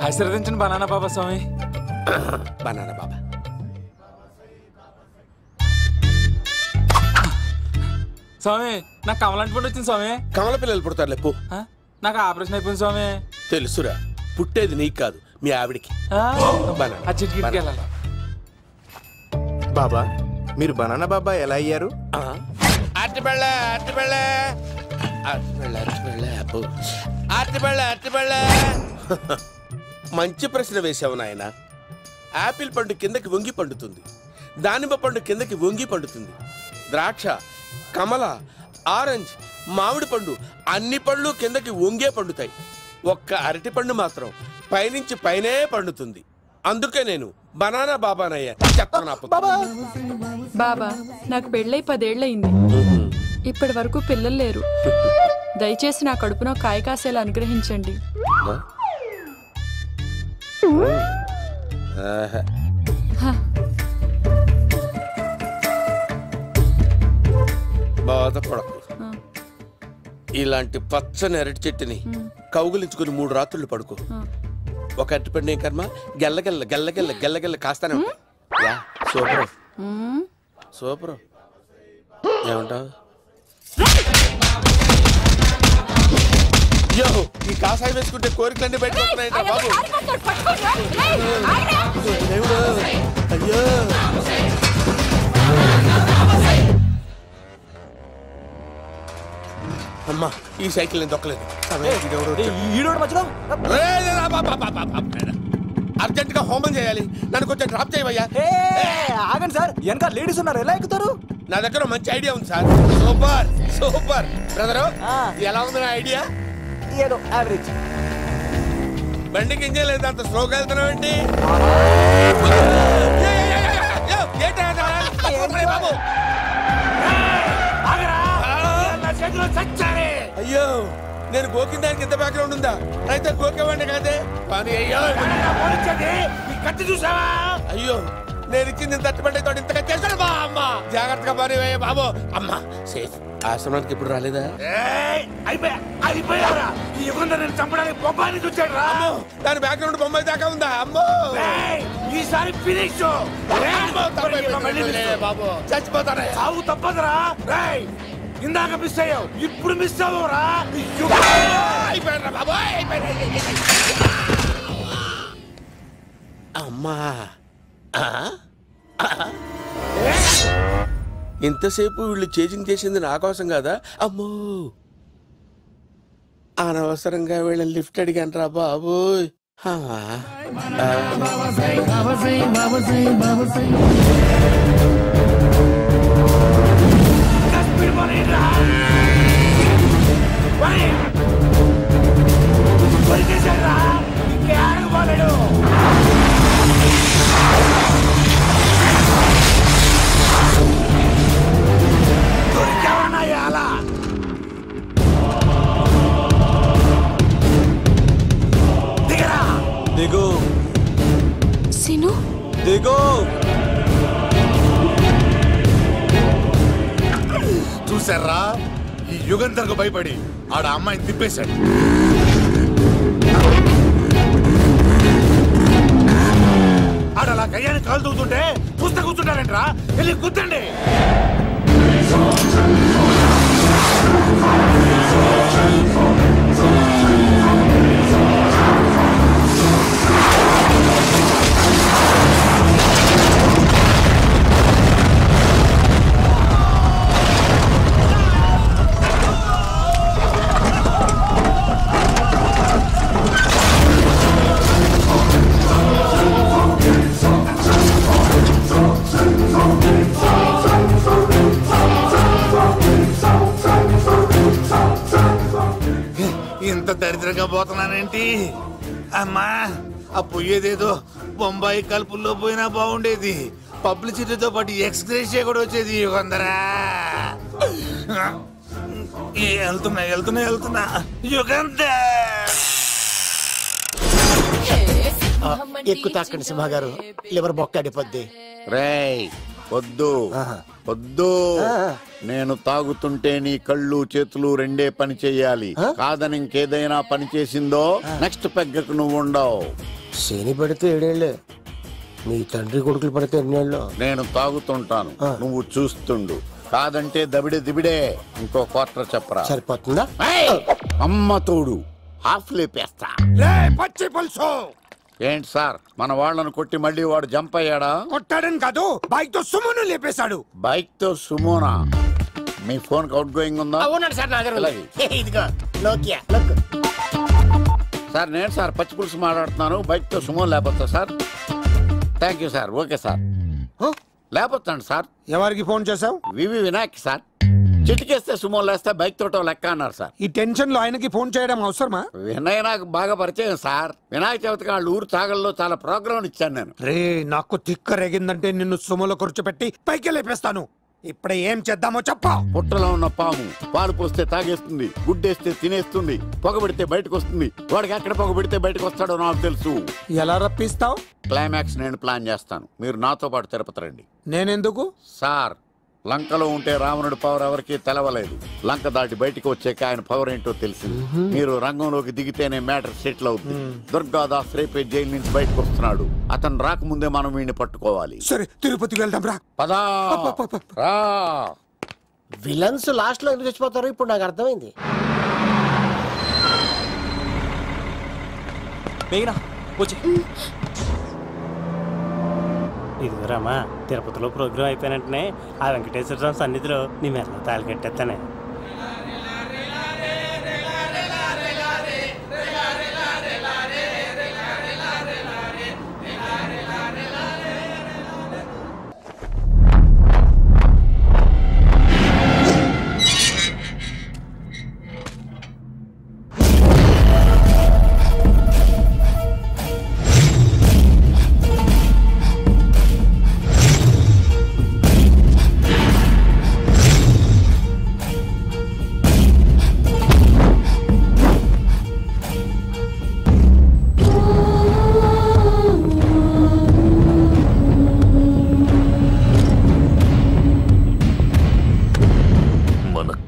ఆశీర్వదించండి బనానా బాబా స్వామి. బనానా బాబా స్వామి, నాకు కమలాంటి పండు వచ్చింది స్వామి. కమల పిల్లలు పుడతారు లేపు. నాకు ఆపరేషన్ అయిపోయింది స్వామి. తెలుసురా, పుట్టేది నీకు కాదు మీ ఆవిడికి. బాబా, మీరు బనానా బాబా ఎలా అయ్యారు? మంచి ప్రశ్న వేసావు నాయన. ఆపిల్ పండు కిందకి వంగి పండుతుంది, దానిమ్మ పండు కిందకి వంగి పండుతుంది, ద్రాక్ష, కమల, ఆరెంజ్, మామిడి పండు అన్ని పళ్ళు కిందకి వంగే పండుతాయి. ఒక్క అరటి పండు మాత్రం పైనుంచి పైనే పండుతుంది. అందుకే నేను బనానా బాబానయ్యా. బాబా, నాకు పెళ్ళై 10 ఏళ్ళయింది. ఇప్పటి వరకు పిల్లలు లేరు. దయచేసి నా కడుపునో కాయ కాసేలా అనుగ్రహించండి. బాధపడకు. ఇలాంటి పచ్చని అరటి చెట్టుని కౌగులించుకుని 3 రాత్రులు పడుకో. ఒక అరటి పండు ఏం కర్మ, గెల్లగెల్ల గెల్లగెల్ల గెల్లగెల్ల కాస్తానే ఉంటాయి. Super super. ఏమంటావు? ఈ కాసాయి వేసుకుంటే కోరికలన్నీ బయటకు వస్తున్నాయంట బాబు. అయ్యో అమ్మా, ఈ సైకిల్ నేను దొక్కలేదు. అర్జెంట్ గా హోమం చేయాలి, నన్ను కొంచెం డ్రాప్ చేయవయ్యా. ఆగండి సార్, వెనక లేడీస్ ఉన్నారు, ఎలా ఎక్కుతారు? నా దగ్గర మంచి ఐడియా ఉంది సార్. Super super. బ్రదరు, ఎలా ఉంది నా ఐడియా? ఏదో యావరేజ్. బండికి ఇంజన్ లేదు, అంత స్లోగా వెళ్తున్నావు ఏంటి? అయ్యో, నేను గోకిన దానికి ఇంత బ్యాక్గ్రౌండ్ ఉందా? అయితే గోకేవాడిని కాదే. కానీ అయ్యో కత్తి చూసావా? అయ్యో, నేను ఇచ్చింది తట్టుబడి తోడు ఇంతగా చేశాడు బా. అమ్మ జాగ్రత్తగా పని బాబు. అమ్మ సేఫ్. ఆశ్రమానికి ఇప్పుడు రాలేదా? అయిపోయారా? ఈ యుగంలో నేను చంపడానికి బొమ్మాయిని చూచాడు రా. దాని బ్యాక్గ్రౌండ్ బొమ్మాయి దాకా ఉందా? అమ్మో, ఈసారి ఫినిష్. బాబు చచ్చిపోతారా? సాగు తప్పదురా. ఇందాక మిస్ అయ్యావు, ఇప్పుడు మిస్ అవ్వరా? అయిపోయారా బాబు? అమ్మా, ఇంతసేపు వీళ్ళు చేజింగ్ చేసింది నా కోసం కదా. అమ్మో, అనవసరంగా వీళ్ళని లిఫ్ట్ అడిగాను రా బాబు. దిగు సిను, దిగు. చూసారా, ఈ యుగంధర్కు భయపడి ఆడ అమ్మాయిని తిప్పేశాడు. ఆడలా కయ్యాన్ని కాలు తూగుతుంటే చూస్తే కూర్చుంటారంట్రా. వెళ్ళి కూర్చోండి. ఇంత దరిద్రంగా పోతున్నానేంటి? అమ్మా, ఆ పోయేదేదో బొంబాయి కలుపుల్లో పోయినా బాగుండేది. పబ్లిసిటీతో పాటు ఎక్స్‌గ్రేషియా కూడా వచ్చేది. యుగంధరా, వెళ్తున్నా యుగంధర్. ఎక్కు తాకండి సింహ గారు, లివర్ బొక్క అడిపోద్ది. రేయ్, వద్దు వద్దు. నేను తాగుతుంటే నీ కళ్ళు చేతులు రెండే పని చెయ్యాలి. కాదని ఇంకేదైనా పని చేసిందో నెక్స్ట్ పెగ్గకు నువ్వు ఉండవు. శని పడితే 7 ఏళ్ళే, మీ తండ్రి కొడుకులు పడితే 2 ఏళ్ళు. నేను తాగుతుంటాను, నువ్వు చూస్తుండు. కాదంటే దబిడే దిబిడే. ఇంకో క్వార్టర్ చెప్పరా. సరిపోతుందా? అమ్మ తోడు హాఫ్ లేపేస్తా. పచ్చి పులుసు. ఏంటి సార్, మన వాళ్ళను కొట్టి మళ్ళీ వాడు జంప్ అయ్యాడా? కొట్టాడని కాదు, బైక్ తో సుమోను లేపేశాడు. బైక్ తో సుమోనా? మీ ఫోన్ అవుట్ గోయింగ్ ఉందా? అవునండి సార్, నా దగ్గర అలాగే. ఇదిగో నోకియా. సార్ నేను సార్ పచ్చి పులుసు మాట్లాడుతున్నాను. బైక్ తో సుమో లేకపోతా sir. Thank you sir. Okay sir, లేకపోతాను సార్. ఎవరికి ఫోన్ చేసావు? V V Vinayak sir. చిటికేస్తే సుమో లేస్తే బైక్ తోటో లెక్క అన్నారు సార్. ఈ టెన్షన్ లో ఆయనకి ఫోన్ చేయడం అవసరమా? వినయ్ నాకు బాగా పరిచయం సార్. వినాయక చవితికి వాళ్ళ ఊరు చాగల్లో చాలా ప్రోగ్రాం ఇచ్చాను నేను. రే, నాకు తిక్క రేగిందంటే నిన్ను సుమోలో కూర్చోపెట్టి పైకి లేపేస్తాను. ఇప్పుడు ఏం చేద్దామో చెప్పా. పుట్టలో ఉన్న పాము పాలు పోస్తే తాగేస్తుంది, గుడ్డేస్తే తినేస్తుంది, పొగబెడితే బయటకు వస్తుంది. వాడికి ఎక్కడ పొగబెడితే బయటకు వస్తాడో నాకు తెలుసు. ఎలా రప్పిస్తావు? క్లైమాక్స్ నేను ప్లాన్ చేస్తాను. మీరు నాతో పాటు తిరుపతి రండి. నేనెందుకు? సార్, లంకలో ఉంటే రావణుడి పవర్ ఎవరికి తెలవలేదు. లంక దాటి బయటికి వచ్చాక ఆయన పవర్ ఏంటో తెలిసింది. మీరు రంగంలోకి దిగితేనే మ్యాటర్ సెటిల్ అవుతుంది. దుర్గాదాస్ రేపే జైలు నుంచి బయటకు వస్తున్నాడు. అతను రాకముందే మనం వీడిని పట్టుకోవాలి. సరే, తిరుపతికి వెళ్దాం రా. పదా రా. విలన్స్ లాస్ట్ లో ఎందుకు చచ్చిపోతారు ఇప్పుడు నాకు అర్థమైంది. ఇదిగోరామా, తిరుపతిలో ప్రోగ్రాం అయిపోయినట్టునే ఆ వెంకటేశ్వర స్వామి సన్నిధిలో నీ మెల్ల తాళి కట్టేస్తానే.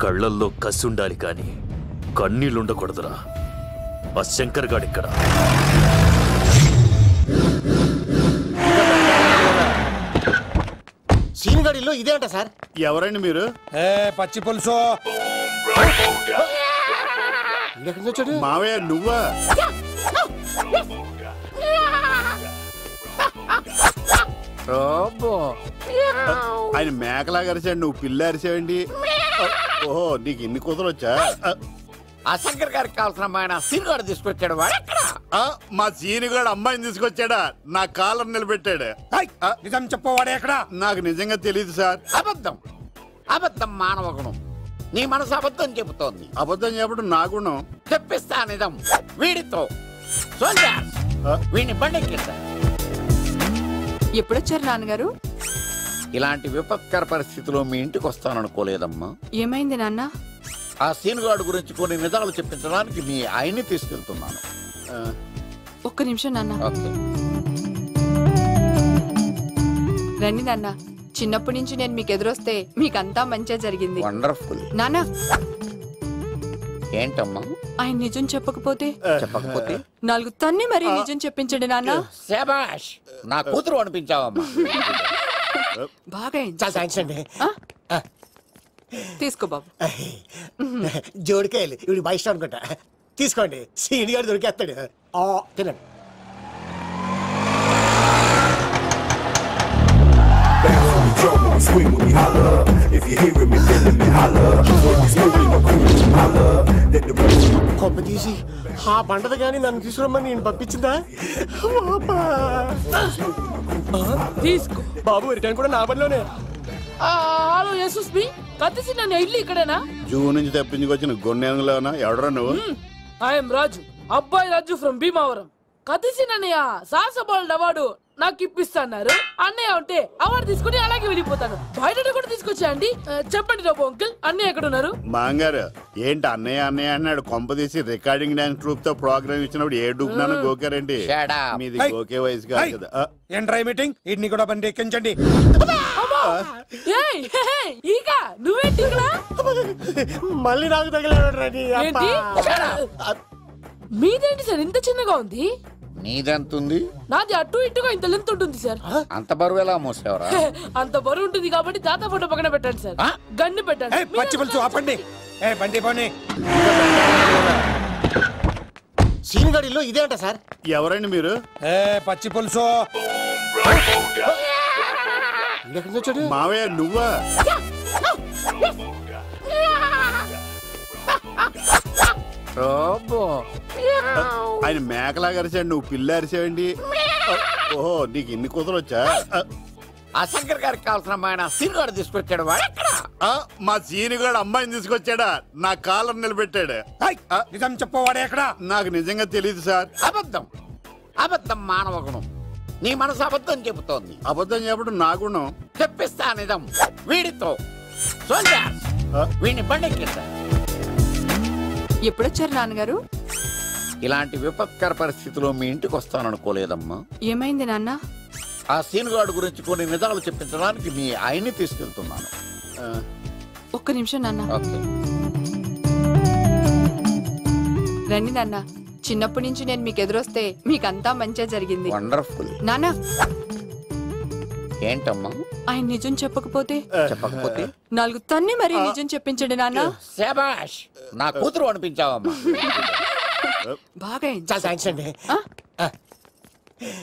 కళ్ళల్లో కసి ఉండాలి కానీ కన్నీళ్ళుండకూడదురా. ఆ శంకర్ గాడిక్కడ. సీనిగాడిలో ఇదే అంట సార్. ఎవరండి మీరు? పచ్చి పులుసు. మావయ్య నువ్వా? ఆయన మేకలాగా అరిచాడు, నువ్వు పిల్ల అరిచావండి. ఓహో, నీకు ఇన్ని కూతురు వచ్చా? ఆ శంకర్ గారికి కావాల్సిన అమ్మాయి సీనుగాడు తీసుకొచ్చాడు. మా సీనుగాడు అమ్మాయిని తీసుకొచ్చాడా? నా కాలర్ నిలబెట్టాడు. నిజం చెప్పవాడే ఎక్కడ? నాకు నిజంగా తెలియదు సార్. అబద్ధం, అబద్ధం మానవ గుణం. నీ మనసు అబద్ధం చెబుతోంది. అబద్ధం చెప్పడం నా గుణం. చెప్పిస్తా నిజం వీడితో. వీడిని బండెక్కిస్తా. ఎప్పుడొచ్చారు నాన్నగారు? ఇలాంటి విపత్కర పరిస్థితిలో మీ ఇంటికి వస్తాననుకోలేదమ్మా. ఏమైంది నాన్న? ఆ సీనుగాడు గురించి కొన్ని నిజాలు చెప్పించడానికి మీ ఆయన్ని తీసుకెళ్తున్నాను. ఒక్క నిమిషం నాన్న. రండి నాన్న. చిన్నప్పటి నుంచి నేను మీకు ఎదురొస్తే మీకంతా మంచిగా జరిగింది. వండర్ఫుల్. నాన్న, ఏంటమ్మా? ఆయన నిజం చెప్పకపోతే 4 తన్ని మరి నిజం చెప్పించండి నాన్న. శభాష్, నా కూతురు అనిపించావమ్మా. బాగా అండి. తీసుకో బాబు. జోడికాయలు ఇవి బయట అనుకుంటా. తీసుకోండి, సీని గారు దొరికేస్తాడు. తినండి. కొమ్మ తీసి ఆ పంటది కానీ నన్ను తీసుకురమ్మని నేను పంపించిందా? తీసుకో బాబు, రిటర్న్ కూడా నా పనిలోనే. హలో యశస్వి, కత్తిసి నన్ను ఇల్లు ఇక్కడేనా? జూ నుంచి తప్పించుకొచ్చిన గొన్నెంగులోనా? ఎవడరా నువ్వు? ఐఎమ్ రాజు, అబ్బాయి రాజు ఫ్రమ్ భీమావరం. కత్తిసి నన్నయ్య సాహసబాలుడు అవార్డు నాకు ఇప్పిస్తాన్నారు. అన్నయ్య ఉంటే అవార్డు తీసుకుని అలాగే వెళ్ళిపోతాను. బయట కూడా తీసుకొచ్చాయండి. చెప్పండి రాబు అంకుల్, అన్నయ్య ఎక్కడ ఉన్నారు? మాంగారు ఏంటి అన్నయ్య అన్నయ్య అన్నాడు? కొంప తీసి రికార్డింగ్ డాన్స్ ట్రూప్ తో ప్రోగ్రామ్ ఇచ్చినప్పుడు ఏ డూబ్నాను గోకారండి. మీది గోకే వయసు కాదు కదా. ఏంట్రై మీటింగ్? ఇడ్ని కూడా బండి ఎక్కించండి. అమ్మా ఈక నువ్వేంటి ఇక్కడ? మళ్ళీ నాకు తగిలాడు. ఏంటి? మీదేంటి సార్ ఇంత చిన్నగా ఉంది? నీదెంతుంది? నాది అటు ఇటుగా ఇంత లెంత్ ఉంటుంది సార్. అంత బరువు ఎలా మోసేవరా? అంత బరువు ఉంటుంది కాబట్టి తాత ఫోటో పక్కన పెట్టండి సార్. గన్ను పెట్టండి. పచ్చి పులుసు ఆపండి. బండి పోనీ. సీనిగాడిలో ఇదే అంట సార్. ఎవరండి మీరు? పచ్చి పులుసు. మావయ్య నువ్వా? ఆయన మేకలా అరిచాడు, నువ్వు పిల్ల అరిచావండి. ఓహో, నీకు ఇన్ని కుదరలు వచ్చా? ఆ శంకర్ గారికి కావాల్సిన అమ్మాయి సీనుగాడు తీసుకొచ్చాడు. మా సీనుగాడు అమ్మాయిని తీసుకొచ్చాడా? నా కాలర్ నిలబెట్టాడు. నిజం చెప్పవాడే ఎక్కడ? నాకు నిజంగా తెలియదు సార్. అబద్ధం, అబద్ధం మానవ గుణం. నీ మనసు అబద్ధం చెబుతోంది. అబద్ధం చెప్పడం నా గుణం. చెప్పిస్తా నిజం. వీడితో వీడిని బండెక్కిస్తా. ఎప్పుడొచ్చారు నాన్నగారు? ఇలాంటి విపత్కర పరిస్థితిలో మీ ఇంటికి వస్తాననుకోలేదమ్మా. ఏమైంది నాన్న? ఆ సీనుగాడు గురించి కొన్ని నిజాలు చెప్పించడానికి మీ ఆయన్ని తీసుకెళ్తున్నాను. ఒక్క నిమిషం నాన్న. రండి నాన్న. చిన్నప్పటి నుంచి నేను మీకు ఎదురొస్తే మీకంతా మంచిగా జరిగింది. వండర్ఫుల్. నాన్న, ఏంటమ్మా? ఆయన నిజం చెప్పకపోతే చెప్పకపోతే 4 తన్ని మరీ నిజం చెప్పించండి నాన్న. శభాష్, నా కూతురు అనిపించావమ్మా. బాగా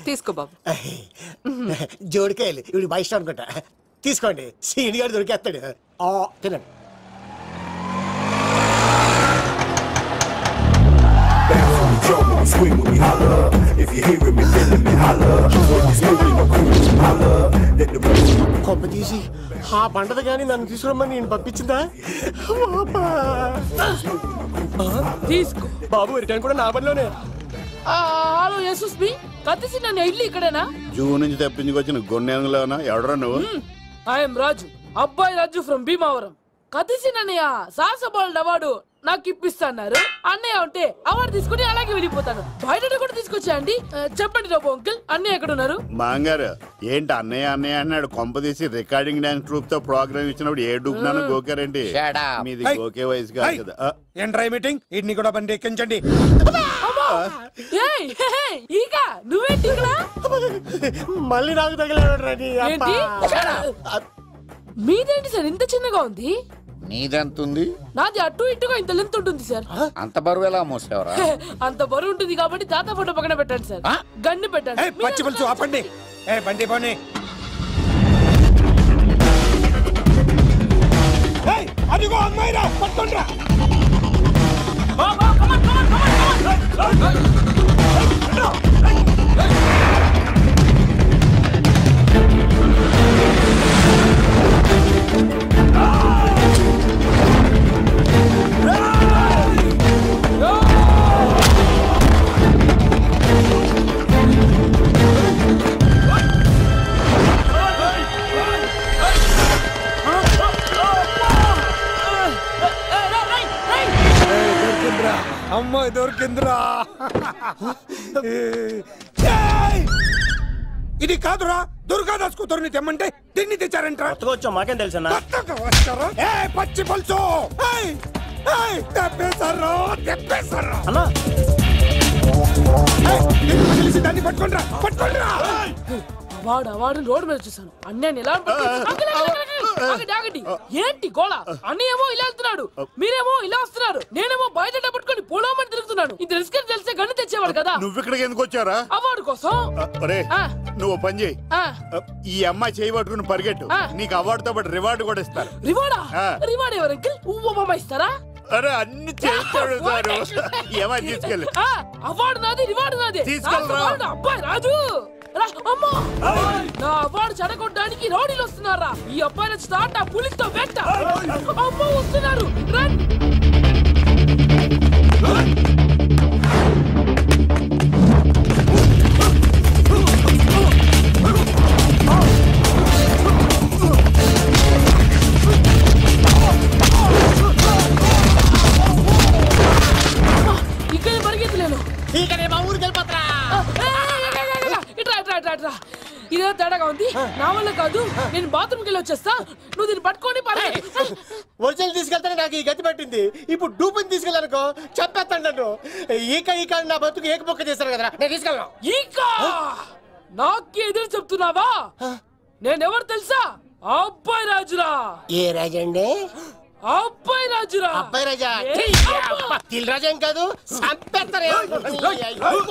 తీసుకో బాబు. జోడికాయలు ఇవి బాగా ఇష్టం అనుకుంటా. తీసుకోండి, సీని గారు దొరికేస్తాడు. తినండి. కొమ్మ తీసి ఆ పంటది కానీ నన్ను తీసుకురమ్మని నేను పంపించిందా? తీసుకో బాబు, రిటర్న్ కూడా నా పనిలోనే. హలో యశస్ మీ కత్తిసి నన్ను ఇల్లు ఇక్కడేనా? జూ నుంచి తప్పించుకొచ్చిన గొన్నెంగులోనా? ఎవడరా నువ్వు? ఐఎమ్ రాజు, అబ్బాయి రాజు ఫ్రమ్ భీమావరం. కత్తిసి నన్నయ్య సాహసబాలుడు అవార్డు నాకు ఇప్పిస్తాన్నారు. అన్నయ్య ఉంటే అవార్డు తీసుకుని అలాగే వెళ్ళిపోతాను. బయట కూడా తీసుకొచ్చాయండి. చెప్పండి రాబు అంకుల్, అన్నయ్య ఎక్కడ ఉన్నారు? మాంగారు ఏంటి అన్నయ్య అన్నయ్య అన్నాడు? కొంప తీసి రికార్డింగ్ డాన్స్ ట్రూప్ తో ప్రోగ్రామ్ ఇచ్చినప్పుడు ఏ డూబ్నాను గోకారండి? మీది గోకే వయసు కాదు కదా. ఏంట్రై మీటింగ్? ఇడ్ని కూడా బండి ఎక్కించండి. ఈక నువ్వేంటి ఇక్కడ? మళ్ళీ నాకు తగిలాడు. మీదేంటి సార్ ఇంత చిన్నగా ఉంది? నీదెంతుంది? నాది అటు ఇటుగా ఇంత లెంత్ ఉంటుంది సార్. అంత బరువు ఎలా మోసేవరా? అంత బరువు ఉంటుంది కాబట్టి తాత ఫోటో పక్కన పెట్టండి సార్. గన్ను పెట్టండి. పచ్చి పులుసు ఆపండి. బండి పోనీ. అదిగో అమ్మాయిరా, పట్టుకోండిరా. అమ్మాయి దొరికిందిరా. ఇది కాదురా, దుర్గాదాస్ కూతురుని తెమ్మంటే దీన్ని తెచ్చారంటరా. వచ్చా మాకేం తెలుసా? పచ్చి పులుసు తెప్పేశారు, తెప్పేశారు. దాన్ని పట్టుకోండిరా, పట్టుకోండిరా. వాడు రోడ్డు మీద చూసాను. అన్నయ్య ఎలా ఏంటి గోళ? అన్నయ్యేమో ఇలా వెళ్తున్నాడు, మీరేమో ఇలా వస్తున్నారు, నేనేమో బయట పట్టుకొని పోలోమని తిరుగుతున్నాను. ఇది రిస్క్ తెలిస్తే గన్ను తెచ్చేవాడు కదా. నువ్వు ఇక్కడికి ఎందుకు వచ్చారా? అవార్డు కోసం. నువ్వు పని చేయి, ఈ అమ్మాయి చేయి పట్టుకుని పరిగెట్టు. నీకు అవార్డుతో పాటు రివార్డు కూడా ఇస్తారు. రివార్డా? రివార్డ్ ఎవరు అంకిల్? ఇస్తారా? అరే అన్ని చేస్తాడు సార్. ఏమై తీసుకెళ్ళి. అవార్డు నాది, రివార్డు నాది. తీసుకెళ్ళరా. అబ్బాయి రాజు, నా అవార్డు చెడగొట్టడానికి రౌడీలు వస్తున్నారా? ఈ అబ్బాయి స్టార్ట్ పులితో వెంట. అమ్మ వస్తున్నారు. ఇక్కడ పరిగెత్తలేను. ఇట్రా ఇదే తేడాగా ఉంది. నా వల్ల కాదు, నేను బాత్రూమ్కి వెళ్ళి వచ్చేస్తా. నువ్వు దీన్ని పట్టుకొని ఒరిజినల్ తీసుకెళ్తానే నాకు ఈ గతి పట్టింది. ఇప్పుడు డూపుని తీసుకెళ్ళానుకో చెప్పేస్తాను నన్ను. ఈక నా బతుకు ఏకపొక్క చేశారు కదా, నేను తీసుకెళ్ళను. నాకు ఎదురు చెప్తున్నావా? నేనెవరు తెలుసా? అబ్బాయి రాజురా. ఏ రాజండి? అబ్బాయి రాజురా. అబ్బాయి రాజా తిల్ రాజా ఏం కాదు, సంపేస్తారు.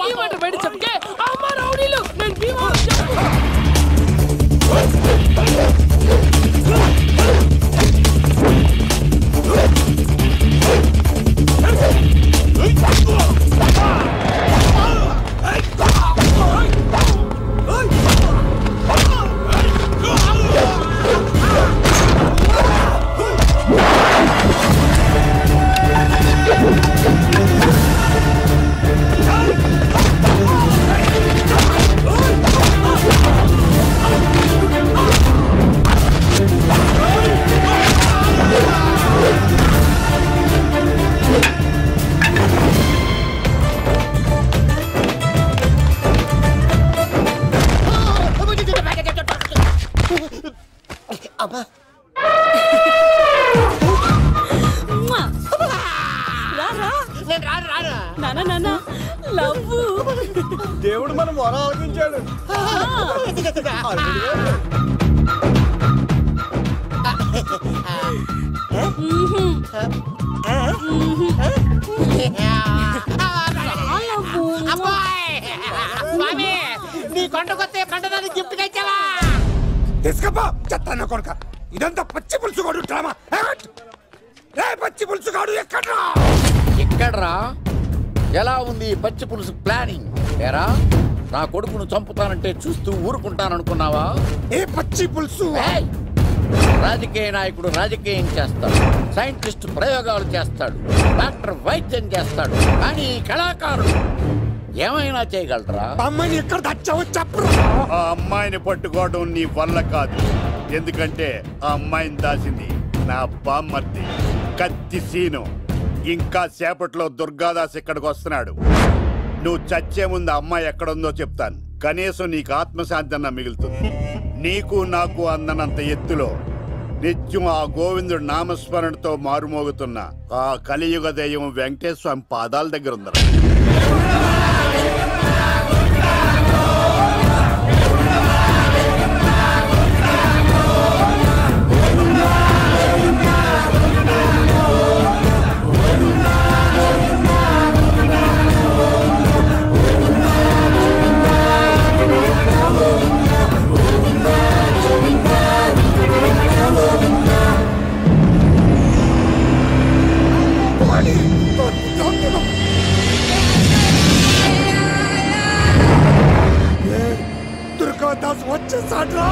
ఈ మాట బయట చెప్తే అమ్మ రౌడీలు నేను భీమా దేవుడు మనం మొర ఆలోచించాడు. నీ కొండకొస్తే కంటదాన్ని గిఫ్ట్ గా ఇచ్చావా? తీసుకపో చెత్త కొడుక. ఇదంతా పచ్చి పులుసుగాడు డ్రామా. పచ్చి పులుసుగాడు ఎక్కడ్రా? ఎక్కడ్రా? ఎలా ఉంది పచ్చి పులుసు ప్లానింగ్? ఏరా నా కొడుకును చంపుతానంటే చూస్తూ ఊరుకుంటాననుకున్నావా? ఏ పచ్చి పులుసు? రాజకీయ నాయకుడు రాజకీయం చేస్తాడు, సైంటిస్ట్ ప్రయోగాలు చేస్తాడు, డాక్టర్ వైద్యం చేస్తాడు, కానీ కళాకారుడు ఏమైనా చేయగలరా? అమ్మాయిని ఎక్కడ తెచ్చావో చెప్పు. ఆ అమ్మాయిని పట్టుకోవడం నీ వల్ల కాదు. ఎందుకంటే ఆ అమ్మాయిని దాసింది నా బామ్మర్ది కత్తి సీను. ఇంకా సేపట్లో దుర్గాదాస్ ఇక్కడికి వస్తున్నాడు. నువ్వు చచ్చే ముందు అమ్మాయి ఎక్కడుందో చెప్తాను. కనీసం నీకు ఆత్మశాంతి అన్న మిగులుతుంది. నీకు నాకు అందనంత ఎత్తులో నిత్యం ఆ గోవిందుడు నామస్మరణతో మారుమోగుతున్న ఆ కలియుగ దైవం వెంకటేశ్వర స్వామి పాదాల దగ్గర ఉందరా. దుర్గాదాస్ వచ్చేసాడ్రా.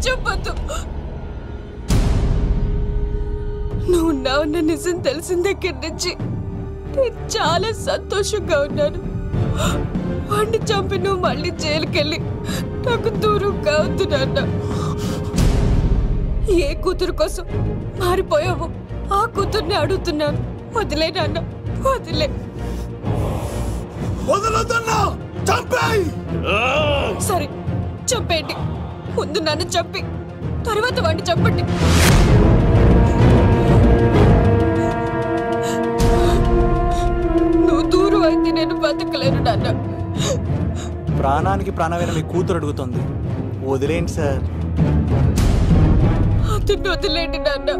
చెప్పొద్దు. నువ్వు ఉన్నావన్న నిజం తెలిసిన దగ్గర నుంచి నేను చాలా సంతోషంగా ఉన్నాను. వాడిని చంపి నువ్వు మళ్ళీ జైలుకెళ్ళి నాకు దూరంగా అవుతున్నా. ఏ కూతురు కోసం మారిపోయావు ఆ కూతుర్ని అడుగుతున్నాను. వదిలే నాన్న, వదిలే. సరే చంపేయండి. ముందు నన్ను చంపి తర్వాత వాడిని చంపండి. నువ్వు దూరం అయితే నేను బతకలేను నాన్న. ప్రాణానికి ప్రాణమైన మీ కూతురు అడుగుతుంది, వదిలేండి సార్. అతన్ని వదిలేండి నాన్న.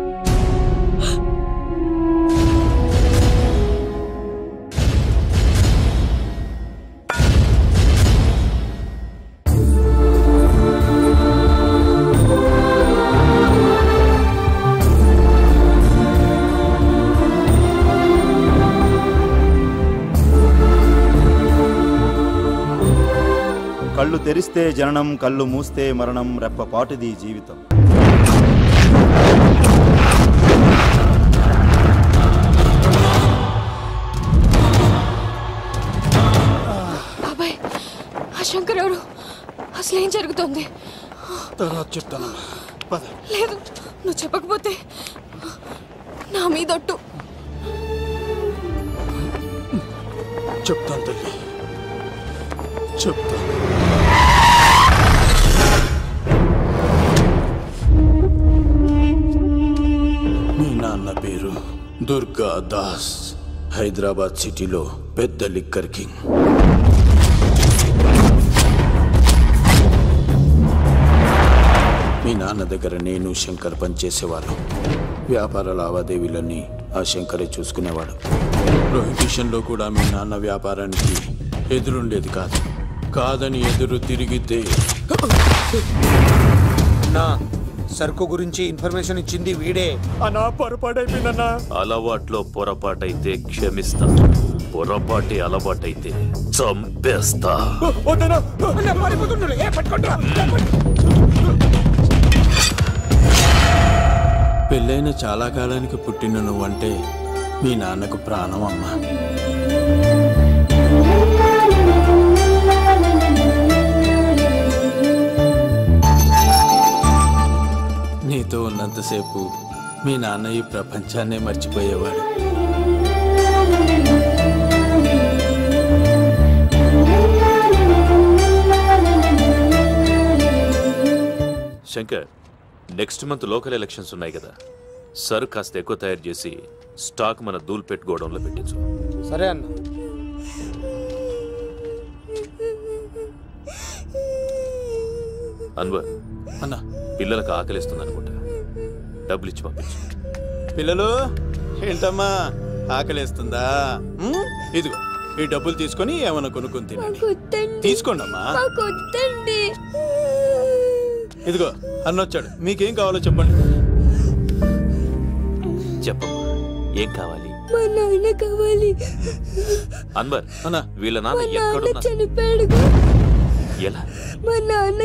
కళ్ళు తెరిస్తే జననం, కళ్ళు మూస్తే మరణం, రెప్పపాటుది జీవితం. బాబాయ్, ఆ శంకర్ ఎవరు? అసలు ఏం జరుగుతుంది? తర్వాత చెప్తాను. లేదు, నువ్వు చెప్పకపోతే నా మీదొట్టు. చెప్తాను తల్లి, చెప్తాను. మీ నాన్న పేరు దుర్గా దాస్. హైదరాబాద్ సిటీలో పెద్ద లిక్కర్ కింగ్. మీ నాన్న దగ్గర నేను శంకర్ పనిచేసేవాళ్ళం. వ్యాపార లావాదేవీలన్నీ ఆ శంకరే చూసుకునేవాడు. ప్రొహిబిషన్లో కూడా మీ నాన్న వ్యాపారానికి ఎదురుండేది కాదు. కాదని ఎదురు తిరిగితే నా సరుకు గురించి ఇన్ఫర్మేషన్ ఇచ్చింది వీడే. అన్నా పొరపాటైపోయిందన్నా. అలవాట్లో పొరపాటైతే క్షమిస్తా, పొరపాటి అలవాటైతే చంపేస్తా. పెళ్ళైన చాలా కాలానికి పుట్టిన నువ్వంటే మీ నాన్నకు ప్రాణం అమ్మా. నీతో ఉన్నంతసేపు మీ నాన్న ఈ ప్రపంచాన్నే మర్చిపోయేవాడు. Shankar, next month local elections ఉన్నాయి కదా, సరు కాస్త ఎక్కువ తయారు చేసి స్టాక్ మన దూల్పేట్ గోడౌన్లో పెట్టించు. సరే అన్న. అన్వర్ అన్న, పిల్లలకు ఆకలిస్తుంది అనుకుంటా, డబ్బులు ఇచ్చి పంపించు. పిల్లలు ఏంటమ్మా ఆకలేస్తుందా? ఇదిగో ఈ డబ్బులు తీసుకొని ఏమైనా కొనుక్కొని తినండి. తీసుకోండి అమ్మా. ఇదిగో అన్నొచ్చాడు, మీకేం కావాలో చెప్పండి. చెప్పమ్మా, ఏం కావాలి? మా నాన్న కావాలి. అన్వర్ అన్న, వీళ్ళ నాన్న ఎక్కడున్నా? చనిపోయాడు. ఎలా? మా నాన్న